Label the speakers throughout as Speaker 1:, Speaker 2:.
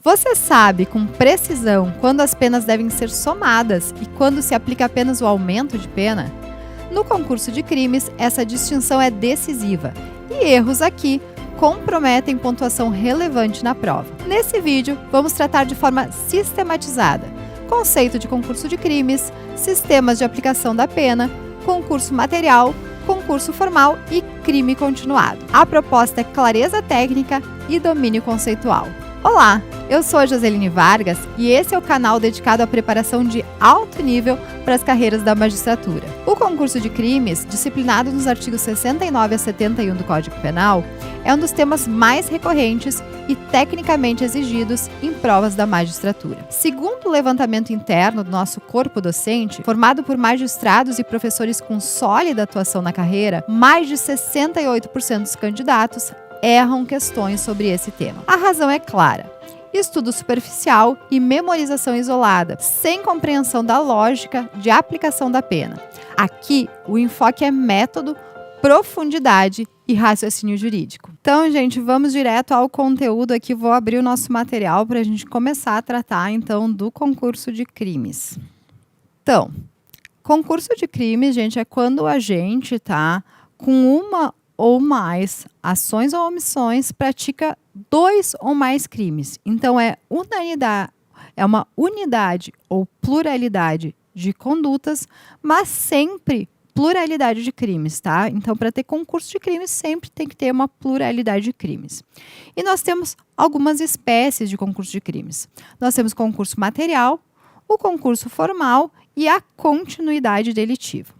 Speaker 1: Você sabe com precisão quando as penas devem ser somadas e quando se aplica apenas o aumento de pena? No concurso de crimes, essa distinção é decisiva e erros aqui comprometem pontuação relevante na prova. Nesse vídeo, vamos tratar de forma sistematizada conceito de concurso de crimes, sistemas de aplicação da pena, concurso material, concurso formal e crime continuado. A proposta é clareza técnica e domínio conceitual. Olá, eu sou a Joseline Vargas e esse é o canal dedicado à preparação de alto nível para as carreiras da magistratura. O concurso de crimes, disciplinado nos artigos 69 a 71 do Código Penal, é um dos temas mais recorrentes e tecnicamente exigidos em provas da magistratura. Segundo o levantamento interno do nosso corpo docente, formado por magistrados e professores com sólida atuação na carreira, mais de 68% dos candidatos erram questões sobre esse tema. A razão é clara: estudo superficial e memorização isolada, sem compreensão da lógica de aplicação da pena. Aqui, o enfoque é método, profundidade e raciocínio jurídico. Então, gente, vamos direto ao conteúdo aqui. Vou abrir o nosso material para a gente começar a tratar, então, do concurso de crimes. Então, concurso de crimes, gente, é quando a gente tá com uma ou mais ações ou omissões, pratica 2 ou mais crimes. Então, é uma unidade ou pluralidade de condutas, mas sempre pluralidade de crimes, tá? Então, para ter concurso de crimes, sempre tem que ter uma pluralidade de crimes. E nós temos algumas espécies de concurso de crimes. Nós temos concurso material, o concurso formal e a continuidade delitiva.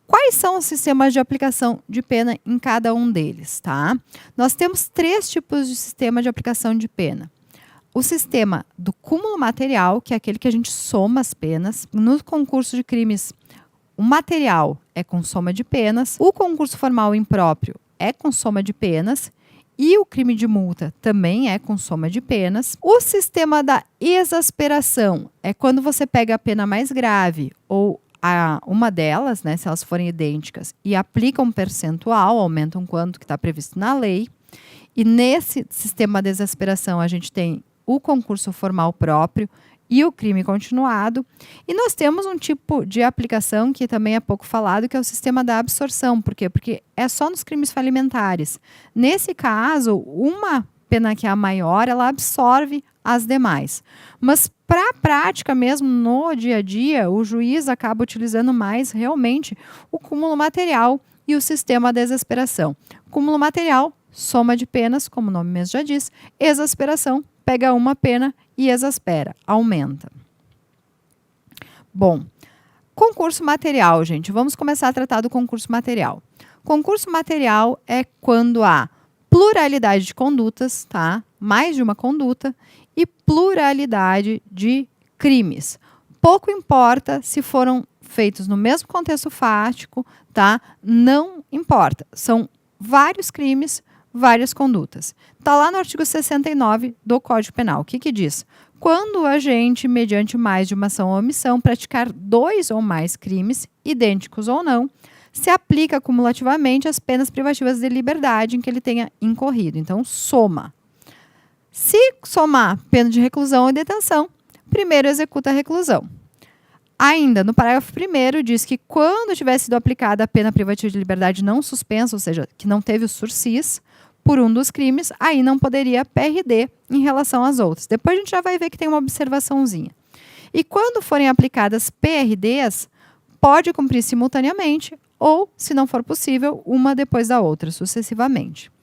Speaker 1: Quais são os sistemas de aplicação de pena em cada um deles, tá? Nós temos 3 tipos de sistema de aplicação de pena. O sistema do cúmulo material, que é aquele que a gente soma as penas. No concurso de crimes, o material é com soma de penas. O concurso formal impróprio é com soma de penas. E o crime de multa também é com soma de penas. O sistema da exasperação é quando você pega a pena mais grave ou uma delas, né, se elas forem idênticas, e aplica um percentual, aumenta um quanto que está previsto na lei. E nesse sistema de exasperação a gente tem o concurso formal próprio e o crime continuado. E nós temos um tipo de aplicação que também é pouco falado, que é o sistema da absorção. Por quê? Porque é só nos crimes falimentares. Nesse caso, uma pena que é a maior, ela absorve as demais. Mas para a prática mesmo, no dia a dia, o juiz acaba utilizando mais realmente o cúmulo material e o sistema da exasperação. Cúmulo material, soma de penas, como o nome mesmo já diz. Exasperação, pega uma pena e exaspera, aumenta. Bom, concurso material, gente. Vamos começar a tratar do concurso material. Concurso material é quando há pluralidade de condutas, tá? Mais de uma conduta, e pluralidade de crimes. Pouco importa se foram feitos no mesmo contexto fático, tá? Não importa. São vários crimes, várias condutas. Está lá no artigo 69 do Código Penal. O que diz? Quando a gente, mediante mais de uma ação ou omissão, praticar 2 ou mais crimes, idênticos ou não, se aplica cumulativamente as penas privativas de liberdade em que ele tenha incorrido. Então, soma. Se somar pena de reclusão ou detenção, primeiro executa a reclusão. Ainda, no parágrafo 1º, diz que quando tiver sido aplicada a pena privativa de liberdade não suspensa, ou seja, que não teve o sursis, por um dos crimes, aí não poderia PRD em relação às outras. Depois a gente já vai ver que tem uma observaçãozinha. E quando forem aplicadas PRDs, pode cumprir simultaneamente ou, se não for possível, uma depois da outra, sucessivamente.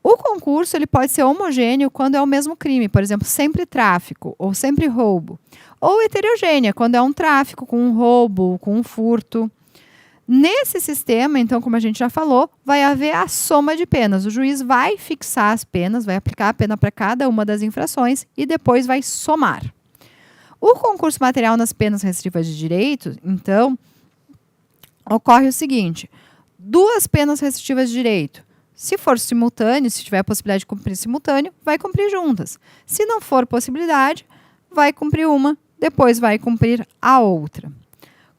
Speaker 1: O concurso ele pode ser homogêneo quando é o mesmo crime, por exemplo, sempre tráfico ou sempre roubo. Ou heterogênea, quando é um tráfico com um roubo, com um furto. Nesse sistema, então, como a gente já falou, vai haver a soma de penas. O juiz vai fixar as penas, vai aplicar a pena para cada uma das infrações e depois vai somar. O concurso material nas penas restritivas de direito, então, ocorre o seguinte: 2 penas restritivas de direito. Se for simultâneo, se tiver a possibilidade de cumprir simultâneo, vai cumprir juntas. Se não for possibilidade, vai cumprir uma, depois vai cumprir a outra.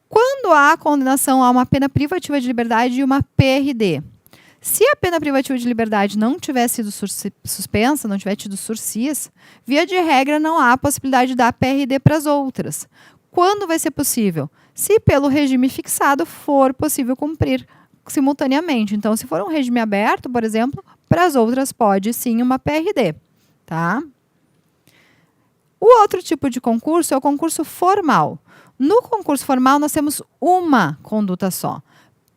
Speaker 1: Quando há condenação a uma pena privativa de liberdade e uma PRD, Se a pena privativa de liberdade não tiver sido suspensa, não tiver tido sursis, via de regra não há possibilidade de dar PRD para as outras. Quando vai ser possível? Se pelo regime fixado for possível cumprir simultaneamente. Então, se for um regime aberto, por exemplo, para as outras pode sim uma PRD, tá? O outro tipo de concurso é o concurso formal. No concurso formal, nós temos uma conduta só.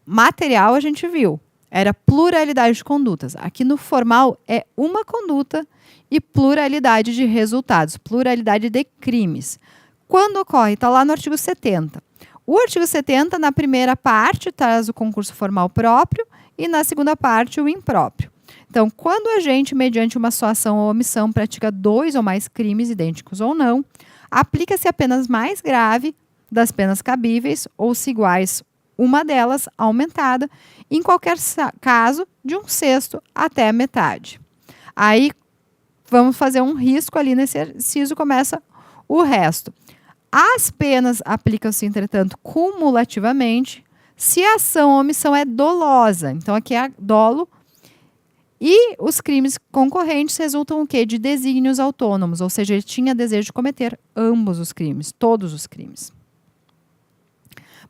Speaker 1: Material, a gente viu, era pluralidade de condutas. Aqui no formal, é uma conduta e pluralidade de resultados, pluralidade de crimes. Quando ocorre? Está lá no artigo 70. O artigo 70, na primeira parte, traz o concurso formal próprio e na segunda parte, o impróprio. Então, quando a gente, mediante uma só ação ou omissão, pratica 2 ou mais crimes, idênticos ou não, aplica-se a pena mais grave das penas cabíveis, ou se iguais, uma delas aumentada, em qualquer caso, de 1/6 até a metade. Aí, vamos fazer um risco ali nesse inciso, começa o resto. As penas aplicam-se, entretanto, cumulativamente, se a ação ou omissão é dolosa. Então, aqui é dolo. E os crimes concorrentes resultam o quê? De desígnios autônomos, ou seja, ele tinha desejo de cometer ambos os crimes, todos os crimes.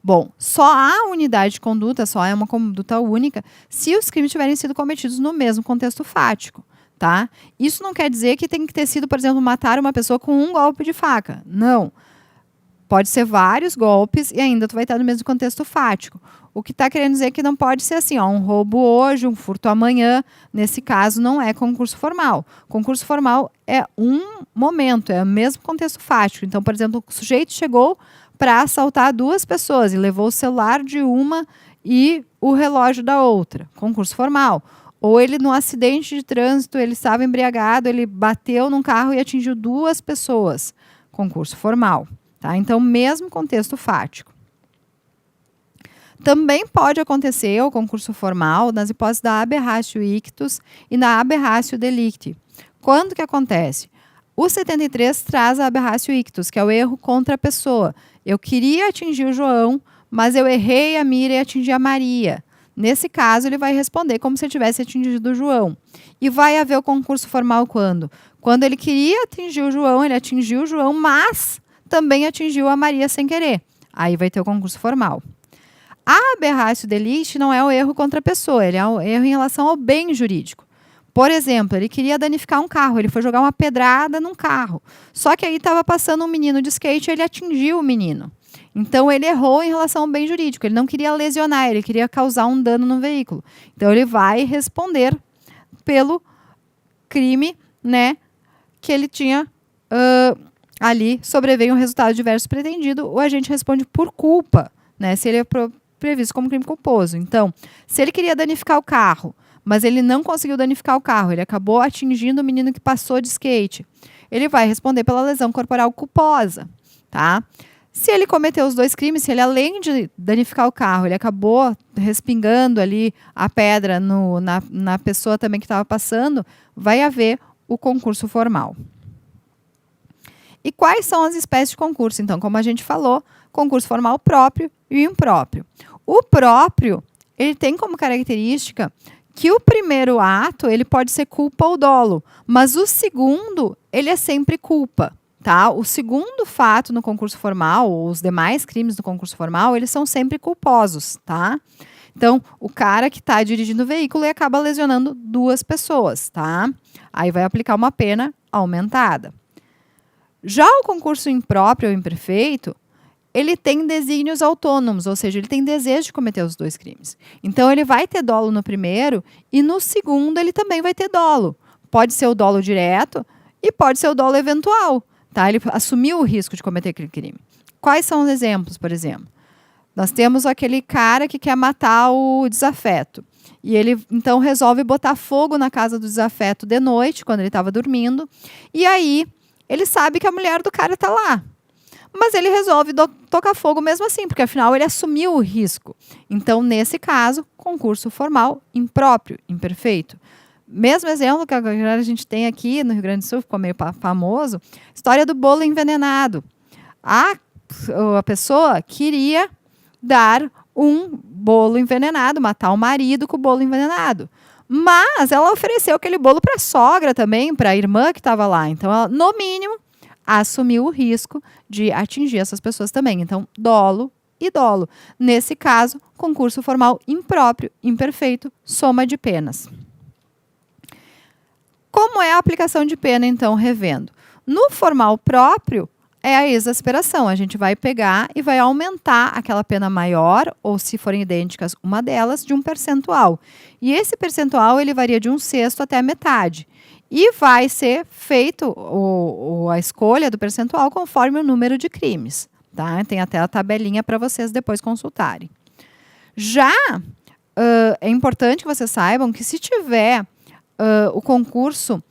Speaker 1: Bom, só há unidade de conduta, só é uma conduta única, se os crimes tiverem sido cometidos no mesmo contexto fático, tá? Isso não quer dizer que tem que ter sido, por exemplo, matar uma pessoa com um golpe de faca. Não. Pode ser vários golpes e ainda tu vai estar no mesmo contexto fático. O que está querendo dizer que não pode ser assim, ó, um roubo hoje, um furto amanhã. Nesse caso, não é concurso formal. Concurso formal é um momento, é o mesmo contexto fático. Então, por exemplo, o sujeito chegou para assaltar 2 pessoas e levou o celular de uma e o relógio da outra. Concurso formal. Ou ele, num acidente de trânsito, ele estava embriagado, ele bateu num carro e atingiu 2 pessoas. Concurso formal. Tá? Então, mesmo contexto fático. Também pode acontecer o concurso formal nas hipóteses da aberratio ictus e na aberratio delicti. Quando que acontece? O 73 traz a aberratio ictus, que é o erro contra a pessoa. Eu queria atingir o João, mas eu errei a mira e atingi a Maria. Nesse caso, ele vai responder como se ele tivesse atingido o João. E vai haver o concurso formal quando? Quando ele queria atingir o João, ele atingiu o João, mas também atingiu a Maria sem querer. Aí vai ter o concurso formal. A aberratio delicti não é o erro contra a pessoa, ele é o erro em relação ao bem jurídico. Por exemplo, ele queria danificar um carro, ele foi jogar uma pedrada num carro. Só que aí estava passando um menino de skate e ele atingiu o menino. Então, ele errou em relação ao bem jurídico, ele não queria lesionar, ele queria causar um dano no veículo. Então, ele vai responder pelo crime, né, que ele tinha ali, sobreveio um resultado diverso pretendido, o agente responde por culpa, né, se ele é previsto como crime culposo. Então, se ele queria danificar o carro, mas ele não conseguiu danificar o carro, ele acabou atingindo o menino que passou de skate, ele vai responder pela lesão corporal culposa, tá? Se ele cometeu os 2 crimes, se ele, além de danificar o carro, ele acabou respingando ali a pedra na pessoa também que estava passando, vai haver o concurso formal. E quais são as espécies de concurso? Então, como a gente falou, concurso formal próprio e impróprio. O próprio, ele tem como característica que o primeiro ato, ele pode ser culpa ou dolo, mas o segundo, ele é sempre culpa. Tá? O segundo fato no concurso formal, ou os demais crimes do concurso formal, eles são sempre culposos, tá? Então, o cara que está dirigindo o veículo e acaba lesionando 2 pessoas, tá? Aí vai aplicar uma pena aumentada. Já o concurso impróprio ou imperfeito, ele tem desígnios autônomos, ou seja, ele tem desejo de cometer os 2 crimes. Então, ele vai ter dolo no primeiro e no segundo ele também vai ter dolo. Pode ser o dolo direto e pode ser o dolo eventual. Tá? Ele assumiu o risco de cometer aquele crime. Quais são os exemplos, por exemplo? Nós temos aquele cara que quer matar o desafeto. E ele, então, resolve botar fogo na casa do desafeto de noite, quando ele estava dormindo. E aí, ele sabe que a mulher do cara está lá. Mas ele resolve tocar fogo mesmo assim, porque, afinal, ele assumiu o risco. Então, nesse caso, concurso formal impróprio, imperfeito. Mesmo exemplo que a gente tem aqui no Rio Grande do Sul, ficou meio famoso, história do bolo envenenado. A pessoa queria dar um bolo envenenado, matar o marido com o bolo envenenado. Mas ela ofereceu aquele bolo para a sogra também, para a irmã que estava lá. Então, ela, no mínimo, assumiu o risco de atingir essas pessoas também. Então, dolo e dolo. Nesse caso, concurso formal impróprio, imperfeito, soma de penas. Como é a aplicação de pena, então, revendo? No formal próprio, é a exasperação. A gente vai pegar e vai aumentar aquela pena maior, ou se forem idênticas, uma delas, de um percentual. E esse percentual ele varia de 1/6 até a metade. E vai ser feito a escolha do percentual conforme o número de crimes. Tá? Tem até a tabelinha para vocês depois consultarem. Já é importante que vocês saibam que se tiver o concurso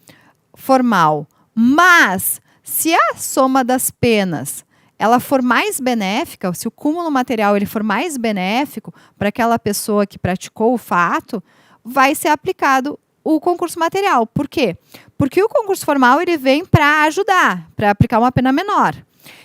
Speaker 1: formal, mas se a soma das penas ela for mais benéfica, se o cúmulo material ele for mais benéfico para aquela pessoa que praticou o fato, vai ser aplicado o concurso material. Por quê? Porque o concurso formal ele vem para ajudar, para aplicar uma pena menor.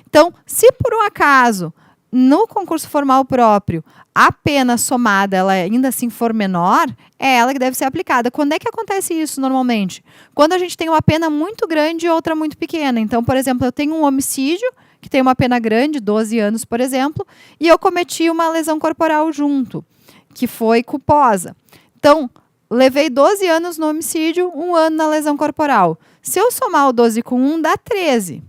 Speaker 1: Então, se por um acaso no concurso formal próprio a pena somada ela ainda assim for menor, é ela que deve ser aplicada. Quando é que acontece isso normalmente? Quando a gente tem uma pena muito grande e outra muito pequena. Então, por exemplo, eu tenho um homicídio que tem uma pena grande, 12 anos, por exemplo, e eu cometi uma lesão corporal junto, que foi culposa. Então, levei 12 anos no homicídio, 1 ano na lesão corporal. Se eu somar o 12 com 1, dá 13.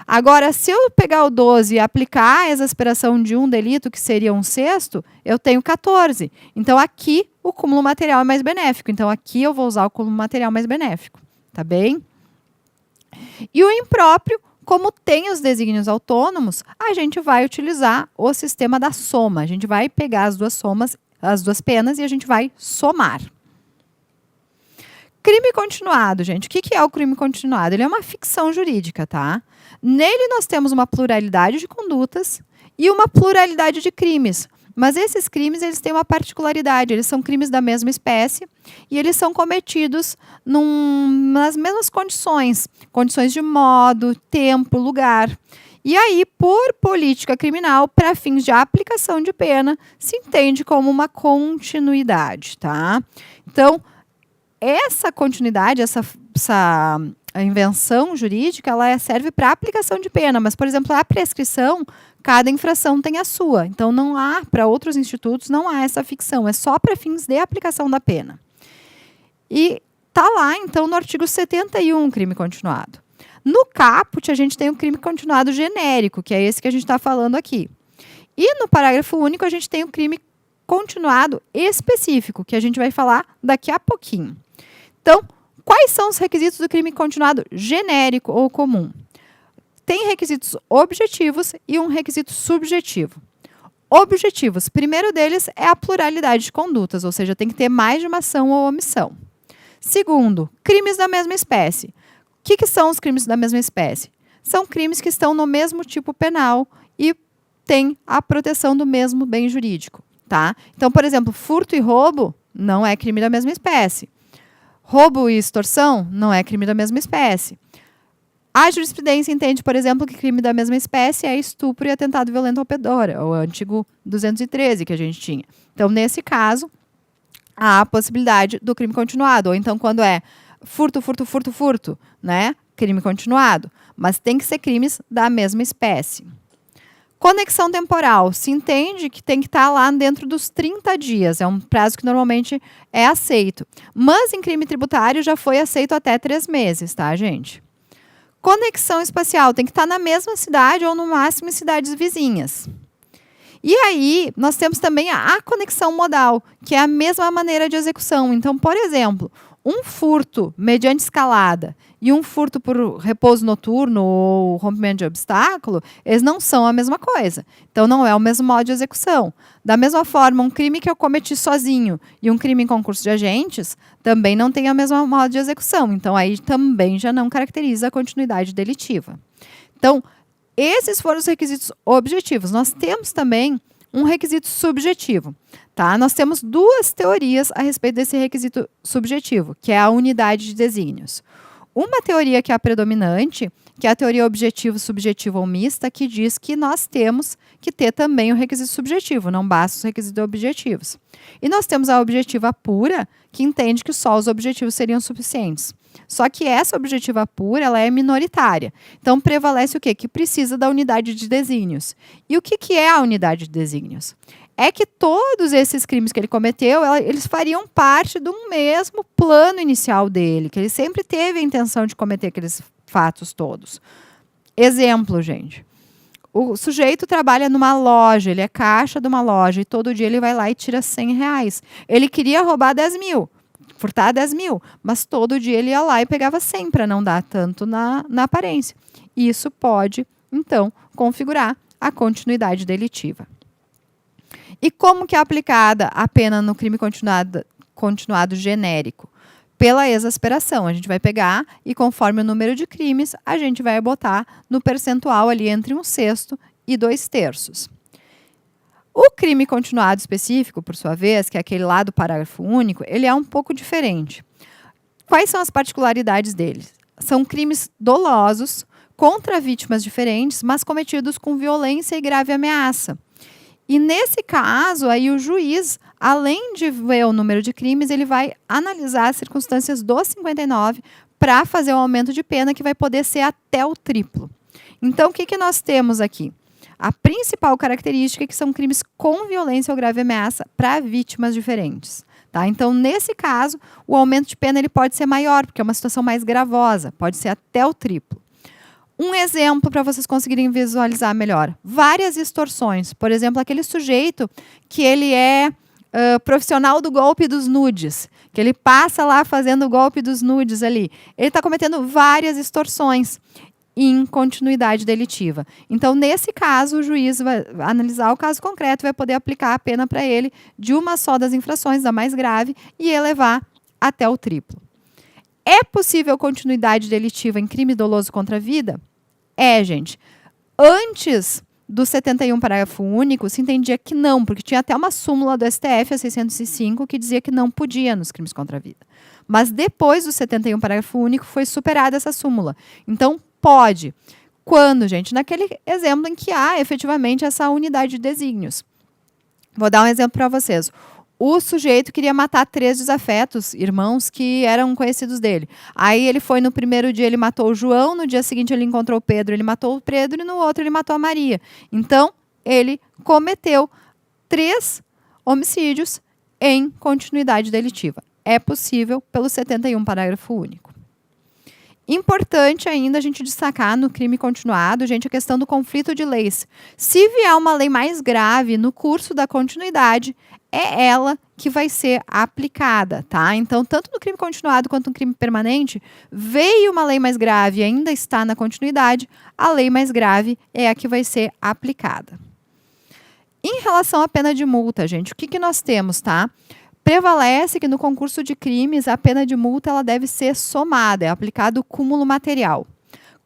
Speaker 1: Agora, se eu pegar o 12 e aplicar a exasperação de um delito, que seria 1/6, eu tenho 14. Então, aqui, o cúmulo material é mais benéfico. Então, aqui eu vou usar o cúmulo material mais benéfico. Tá bem? E o impróprio, como tem os desígnios autônomos, a gente vai utilizar o sistema da soma. A gente vai pegar as duas penas e a gente vai somar. Crime continuado, gente. O que é o crime continuado? Ele é uma ficção jurídica, tá? Nele nós temos uma pluralidade de condutas e uma pluralidade de crimes. Mas esses crimes eles têm uma particularidade, eles são crimes da mesma espécie e eles são cometidos nas mesmas condições. Condições de modo, tempo, lugar. E aí, por política criminal, para fins de aplicação de pena, se entende como uma continuidade, tá? Então, essa continuidade, a invenção jurídica, ela serve para aplicação de pena, mas, por exemplo, a prescrição, cada infração tem a sua. Então, não há, para outros institutos, não há essa ficção, é só para fins de aplicação da pena. E está lá, então, no artigo 71, crime continuado. No caput, a gente tem o crime continuado genérico, que é esse que a gente está falando aqui. E no parágrafo único, a gente tem o crime continuado específico, que a gente vai falar daqui a pouquinho. Então, quais são os requisitos do crime continuado genérico ou comum? Tem requisitos objetivos e um requisito subjetivo. Objetivos, primeiro deles é a pluralidade de condutas, ou seja, tem que ter mais de uma ação ou omissão. Segundo, crimes da mesma espécie. O que são os crimes da mesma espécie? São crimes que estão no mesmo tipo penal e têm a proteção do mesmo bem jurídico. Tá? Então, por exemplo, furto e roubo não é crime da mesma espécie. Roubo e extorsão não é crime da mesma espécie. A jurisprudência entende, por exemplo, que crime da mesma espécie é estupro e atentado violento ao pedor, o artigo 213 que a gente tinha. Então, nesse caso, há a possibilidade do crime continuado. Ou então, quando é furto, né? Crime continuado. Mas tem que ser crimes da mesma espécie. Conexão temporal. Se entende que tem que estar lá dentro dos 30 dias. É um prazo que normalmente é aceito. Mas em crime tributário já foi aceito até 3 meses, tá, gente? Conexão espacial. Tem que estar na mesma cidade ou no máximo em cidades vizinhas. E aí, nós temos também a conexão modal, que é a mesma maneira de execução. Então, por exemplo, um furto mediante escalada e um furto por repouso noturno ou rompimento de obstáculo, eles não são a mesma coisa. Então, não é o mesmo modo de execução. Da mesma forma, um crime que eu cometi sozinho e um crime em concurso de agentes também não tem a mesma modo de execução. Então, aí também já não caracteriza a continuidade delitiva. Então, esses foram os requisitos objetivos. Nós temos também um requisito subjetivo. Tá? Nós temos 2 teorias a respeito desse requisito subjetivo, que é a unidade de desígnios. uma teoria que é a predominante, que é a teoria objetivo, subjetivo ou mista, que diz que nós temos que ter também o requisito subjetivo, não basta os requisitos objetivos. E nós temos a objetiva pura, que entende que só os objetivos seriam suficientes. Só que essa objetiva pura, ela é minoritária. Então, prevalece o quê? Que precisa da unidade de desígnios. E o que é a unidade de desígnios? É que todos esses crimes que ele cometeu, eles fariam parte do mesmo plano inicial dele, que ele sempre teve a intenção de cometer aqueles fatos todos. Exemplo, gente. O sujeito trabalha numa loja, ele é caixa de uma loja e todo dia ele vai lá e tira R$100. Ele queria roubar 10 mil, furtar 10 mil, mas todo dia ele ia lá e pegava 100 para não dar tanto na aparência. Isso pode, então, configurar a continuidade delitiva. E como que é aplicada a pena no crime continuado genérico? Pela exasperação. A gente vai pegar e, conforme o número de crimes, a gente vai botar no percentual ali entre 1/6 e 2/3. O crime continuado específico, por sua vez, que é aquele lá do parágrafo único, ele é um pouco diferente. Quais são as particularidades dele? São crimes dolosos contra vítimas diferentes, mas cometidos com violência e grave ameaça. E nesse caso, aí o juiz, além de ver o número de crimes, ele vai analisar as circunstâncias do 59 para fazer um aumento de pena que vai poder ser até o triplo. Então, o que nós temos aqui? A principal característica é que são crimes com violência ou grave ameaça para vítimas diferentes. Tá? Então, nesse caso, o aumento de pena ele pode ser maior, porque é uma situação mais gravosa, pode ser até o triplo. Um exemplo para vocês conseguirem visualizar melhor. Várias extorsões. Por exemplo, aquele sujeito que ele é profissional do golpe dos nudes, que ele passa lá fazendo o golpe dos nudes ali. Ele está cometendo várias extorsões em continuidade delitiva. Então, nesse caso, o juiz vai analisar o caso concreto, vai poder aplicar a pena para ele de uma só das infrações, da mais grave, e elevar até o triplo. É possível continuidade delitiva em crime doloso contra a vida? É, gente. Antes do 71, parágrafo único, se entendia que não, porque tinha até uma súmula do STF, a 605, que dizia que não podia nos crimes contra a vida. Mas depois do 71, parágrafo único, foi superada essa súmula. Então, pode. Quando, gente? Naquele exemplo em que há efetivamente essa unidade de desígnios. Vou dar um exemplo para vocês. O sujeito queria matar 3 desafetos, irmãos, que eram conhecidos dele. Aí ele foi no primeiro dia, ele matou o João, no dia seguinte ele encontrou o Pedro, ele matou o Pedro e no outro ele matou a Maria. Então, ele cometeu 3 homicídios em continuidade delitiva. É possível pelo 71, parágrafo único. Importante ainda a gente destacar no crime continuado, gente, a questão do conflito de leis. Se vier uma lei mais grave no curso da continuidade, é ela que vai ser aplicada, tá? Então, tanto no crime continuado quanto no crime permanente, veio uma lei mais grave e ainda está na continuidade, a lei mais grave é a que vai ser aplicada. Em relação à pena de multa, gente, o que nós temos, tá? Prevalece que no concurso de crimes a pena de multa ela deve ser somada, é aplicado o cúmulo material.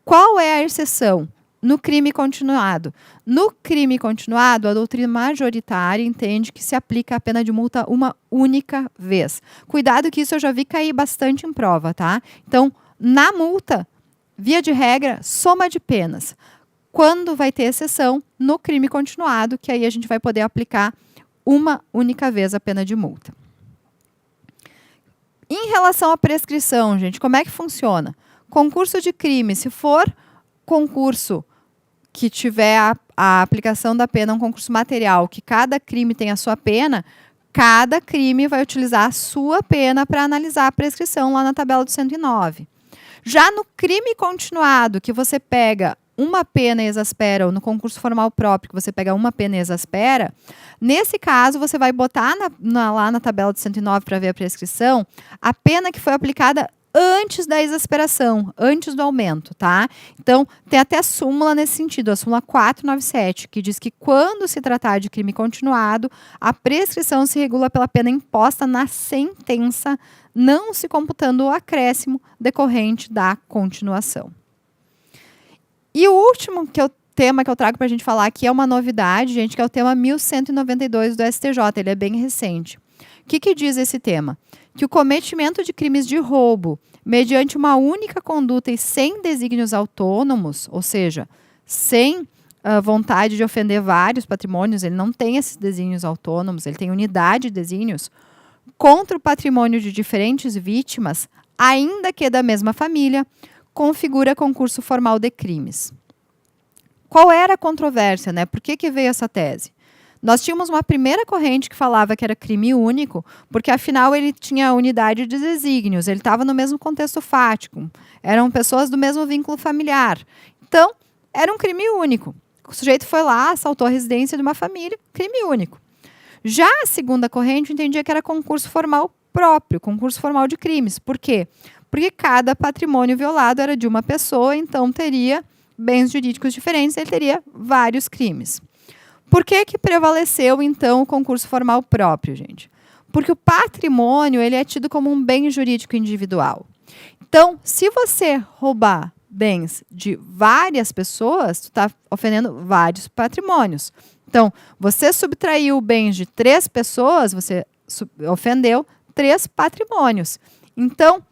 Speaker 1: Qual é a exceção? No crime continuado. No crime continuado, a doutrina majoritária entende que se aplica a pena de multa uma única vez. Cuidado que isso eu já vi cair bastante em prova, tá? Então, na multa, via de regra, soma de penas. Quando vai ter exceção? No crime continuado, que aí a gente vai poder aplicar uma única vez a pena de multa. Em relação à prescrição, gente, como é que funciona? Concurso de crime, se for concurso que tiver a aplicação da pena, um concurso material, que cada crime tem a sua pena, cada crime vai utilizar a sua pena para analisar a prescrição lá na tabela do 109. Já no crime continuado, que você pega uma pena e exaspera, ou no concurso formal próprio, que você pega uma pena e exaspera, nesse caso, você vai botar lá na tabela de 109 para ver a prescrição, a pena que foi aplicada antes da exasperação, antes do aumento, tá? Então, tem até súmula nesse sentido, a súmula 497, que diz que quando se tratar de crime continuado, a prescrição se regula pela pena imposta na sentença, não se computando o acréscimo decorrente da continuação. E o último tema que eu trago para a gente falar aqui é uma novidade, gente, que é o tema 1192 do STJ, ele é bem recente. O que diz esse tema? que o cometimento de crimes de roubo mediante uma única conduta e sem desígnios autônomos, ou seja, sem vontade de ofender vários patrimônios, ele não tem esses desígnios autônomos, ele tem unidade de desígnios, contra o patrimônio de diferentes vítimas, ainda que da mesma família, configura concurso formal de crimes. Qual era a controvérsia, né? Por que veio essa tese? Nós tínhamos uma primeira corrente que falava que era crime único, porque afinal ele tinha unidade de desígnios, ele estava no mesmo contexto fático, eram pessoas do mesmo vínculo familiar. Então, era um crime único. O sujeito foi lá, assaltou a residência de uma família, crime único. Já a segunda corrente entendia que era concurso formal próprio, concurso formal de crimes. Por quê? Porque cada patrimônio violado era de uma pessoa, então teria bens jurídicos diferentes, ele teria vários crimes. Por que prevaleceu, então, o concurso formal próprio, gente? Porque o patrimônio ele é tido como um bem jurídico individual. Então, se você roubar bens de várias pessoas, tu está ofendendo vários patrimônios. Então, você subtraiu bens de 3 pessoas, você ofendeu 3 patrimônios. Então,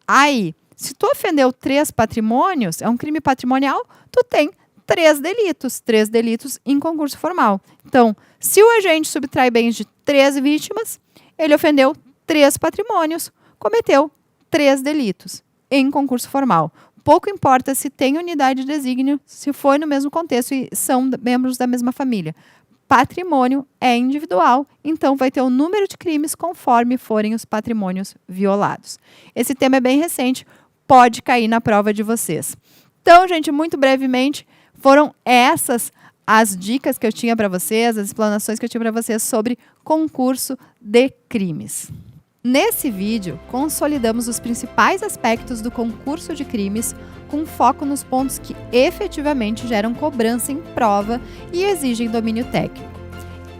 Speaker 1: aí, se tu ofendeu 3 patrimônios, é um crime patrimonial, tu tem 3 delitos em concurso formal. Então, se o agente subtrai bens de 3 vítimas, ele ofendeu 3 patrimônios, cometeu 3 delitos em concurso formal. Pouco importa se tem unidade de desígnio, se foi no mesmo contexto e são membros da mesma família. Patrimônio é individual, então vai ter o número de crimes conforme forem os patrimônios violados. Esse tema é bem recente, pode cair na prova de vocês. Então, gente, muito brevemente, foram essas as dicas que eu tinha para vocês, as explanações que eu tinha para vocês sobre concurso de crimes. Nesse vídeo, consolidamos os principais aspectos do concurso de crimes com foco nos pontos que efetivamente geram cobrança em prova e exigem domínio técnico.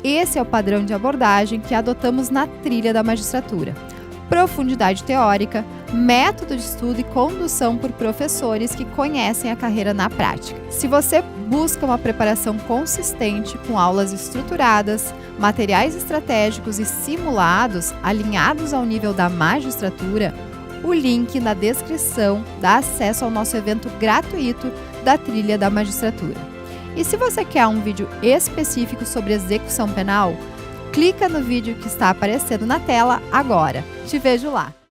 Speaker 1: Esse é o padrão de abordagem que adotamos na trilha da magistratura. Profundidade teórica, método de estudo e condução por professores que conhecem a carreira na prática. Se você busca uma preparação consistente, com aulas estruturadas, materiais estratégicos e simulados alinhados ao nível da magistratura, o link na descrição dá acesso ao nosso evento gratuito da Trilha da Magistratura. E se você quer um vídeo específico sobre execução penal, clica no vídeo que está aparecendo na tela agora. Te vejo lá!